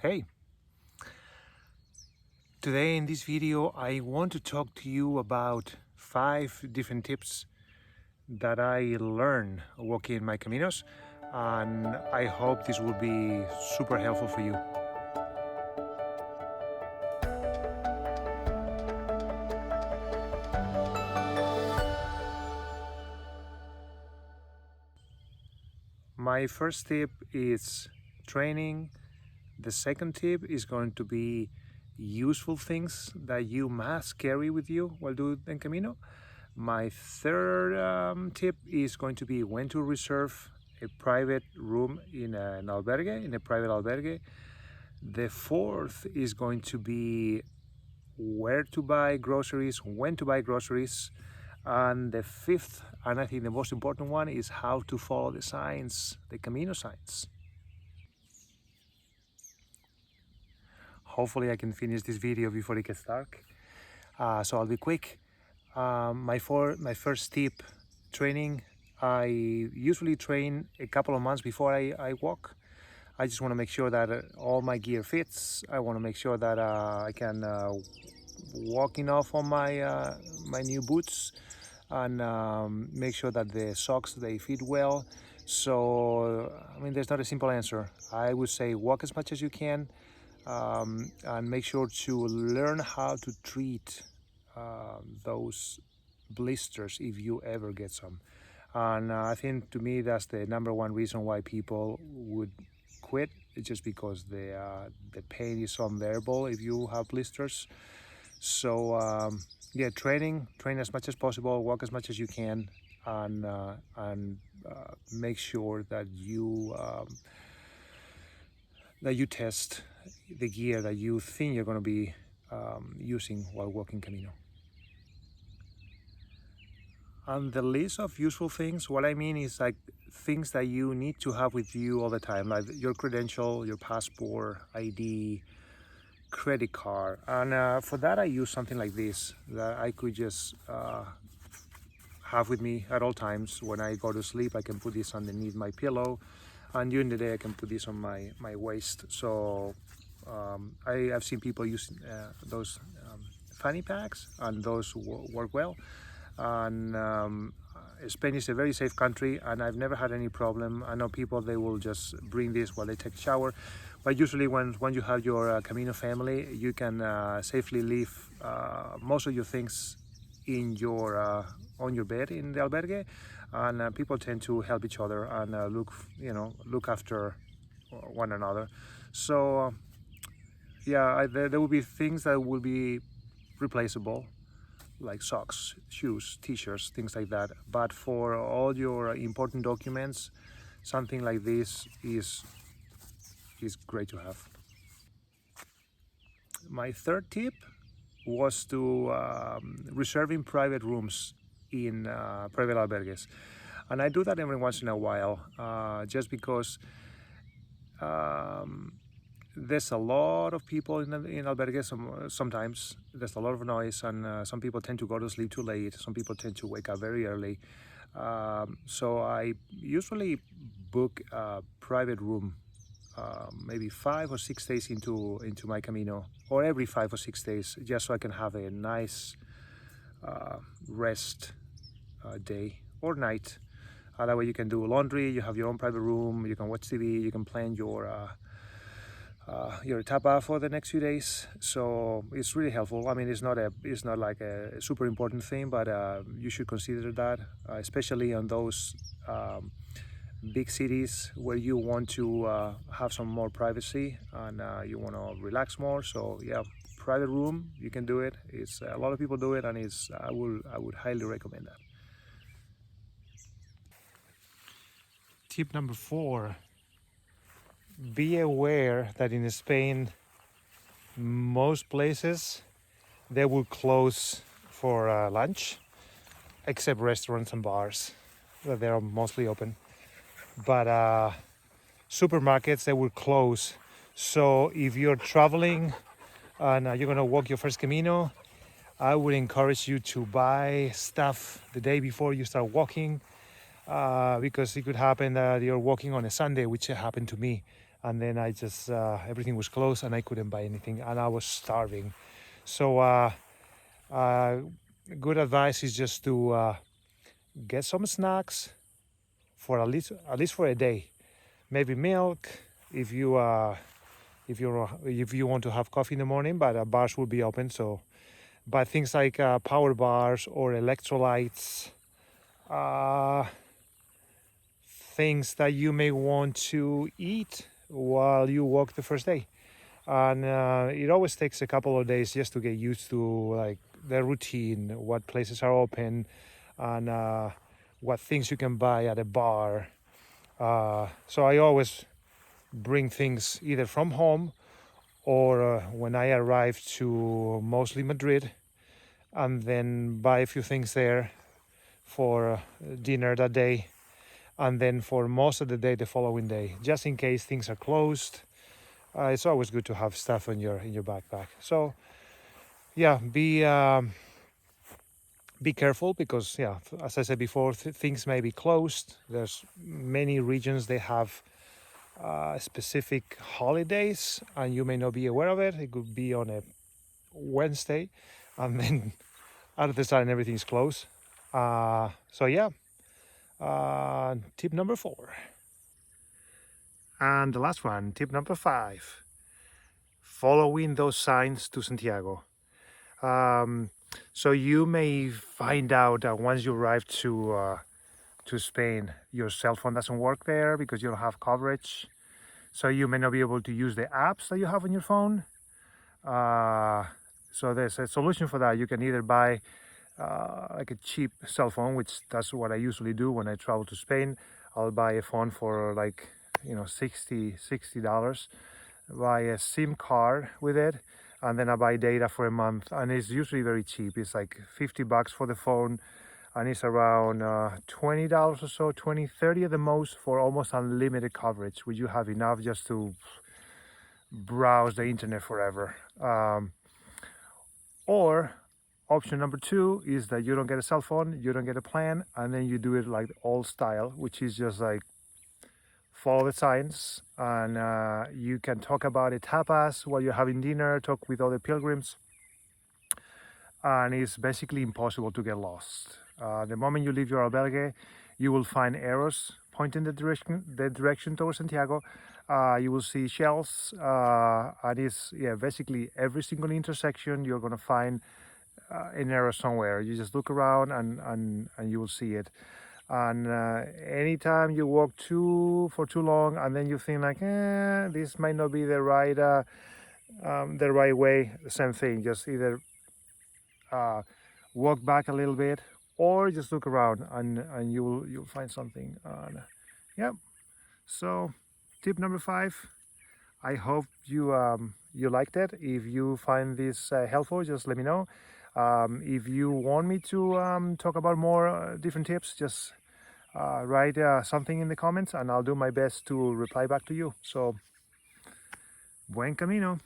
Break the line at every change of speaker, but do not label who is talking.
Hey, today in this video I want to talk to you about 5 different tips that I learned walking my caminos, and I hope this will be super helpful for you. My first tip is training. The second tip is going to be useful things that you must carry with you while doing the Camino. My third tip is going to be when to reserve a private room in a private albergue. The fourth is going to be where to buy groceries, when to buy groceries. And the fifth, and I think the most important one, is how to follow the signs, the Camino signs. Hopefully I can finish this video before it gets dark, so I'll be quick. My first tip, training. I usually train a couple of months before I walk. I just want to make sure that all my gear fits. I want to make sure that I can walk enough on my new boots, and make sure that the socks, they fit well. So I mean, there's not a simple answer. I would say walk as much as you can, and make sure to learn how to treat those blisters if you ever get some. And I think, to me, that's the number one reason why people would quit. It's just because the pain is so unbearable if you have blisters. So yeah, train as much as possible, walk as much as you can, and make sure that you test the gear that you think you're going to be using while walking Camino. On the list of useful things, what I mean is like things that you need to have with you all the time, like your credential, your passport, ID, credit card. And for that I use something like this that I could just have with me at all times. When I go to sleep, I can put this underneath my pillow, and during the day I can put this on my waist. So I've seen people using those fanny packs, and those work well. And Spain is a very safe country, and I've never had any problem. I know people, they will just bring this while they take a shower, but usually when you have your Camino family, you can safely leave most of your things in your on your bed in the albergue, and people tend to help each other and look after one another. So yeah, there will be things that will be replaceable, like socks, shoes, t-shirts, things like that. But for all your important documents, something like this is great to have. My third tip was to reserving private rooms in private albergues, and I do that every once in a while, just because there's a lot of people in albergues. Sometimes there's a lot of noise, and some people tend to go to sleep too late. Some people tend to wake up very early. So I usually book a private room maybe 5 or 6 days into my Camino, or every 5 or 6 days, just so I can have a nice rest day or night. That way you can do laundry, you have your own private room, you can watch TV, you can plan your etapa for the next few days. So it's really helpful. I mean, it's not like a super important thing, but you should consider that, especially on those big cities where you want to have some more privacy, and you want to relax more. So yeah, private room, you can do it. It's a lot of people do it, and I would highly recommend that. Tip number 4. Be aware that in Spain, most places, they will close for lunch, except restaurants and bars, that they are mostly open. But supermarkets, they will close. So if you're traveling and you're gonna walk your first Camino, I would encourage you to buy stuff the day before you start walking, because it could happen that you're walking on a Sunday, which happened to me. and then I just everything was closed and I couldn't buy anything and I was starving. So good advice is just to get some snacks for at least for a day. Maybe milk if you want to have coffee in the morning, but bars will be open. So, but things like power bars or electrolytes, uh, things that you may want to eat while you walk the first day. And it always takes a couple of days just to get used to like the routine, what places are open, and what things you can buy at a bar. So I always bring things either from home or when I arrive to mostly Madrid, and then buy a few things there for dinner that day, and then for most of the day the following day, just in case things are closed. It's always good to have stuff in your backpack. So yeah, be careful because yeah, as I said before, things may be closed. There's many regions they have specific holidays, and you may not be aware of it. It could be on a Wednesday, and then out of the sudden everything's closed. So yeah, tip number 4. And the last one, tip number 5, following those signs to Santiago. So you may find out that once you arrive to Spain, your cell phone doesn't work there because you don't have coverage. So you may not be able to use the apps that you have on your phone. So there's a solution for that. You can either buy like a cheap cell phone, which that's what I usually do when I travel to Spain. I'll buy a phone for like $60, buy a SIM card with it, and then I buy data for a month, and it's usually very cheap. It's like $50 for the phone, and it's around $20 or so, 20, 30 at the most, for almost unlimited coverage, which you have enough just to browse the internet forever. Or option number 2 is that you don't get a cell phone, you don't get a plan, and then you do it like old style, which is just like follow the signs, and you can talk about it tapas while you're having dinner, talk with other pilgrims, and it's basically impossible to get lost. The moment you leave your albergue, you will find arrows pointing the direction towards Santiago. You will see shells, and it's basically every single intersection you're going to find an arrow somewhere. You just look around and you will see it. And anytime you walk for too long, and then you think like, this might not be the right way, the same thing. Just either walk back a little bit, or just look around, and you'll find something. Yeah. So, tip number 5. I hope you liked it. If you find this helpful, just let me know. If you want me to talk about more different tips, just write something in the comments, and I'll do my best to reply back to you. So, buen camino.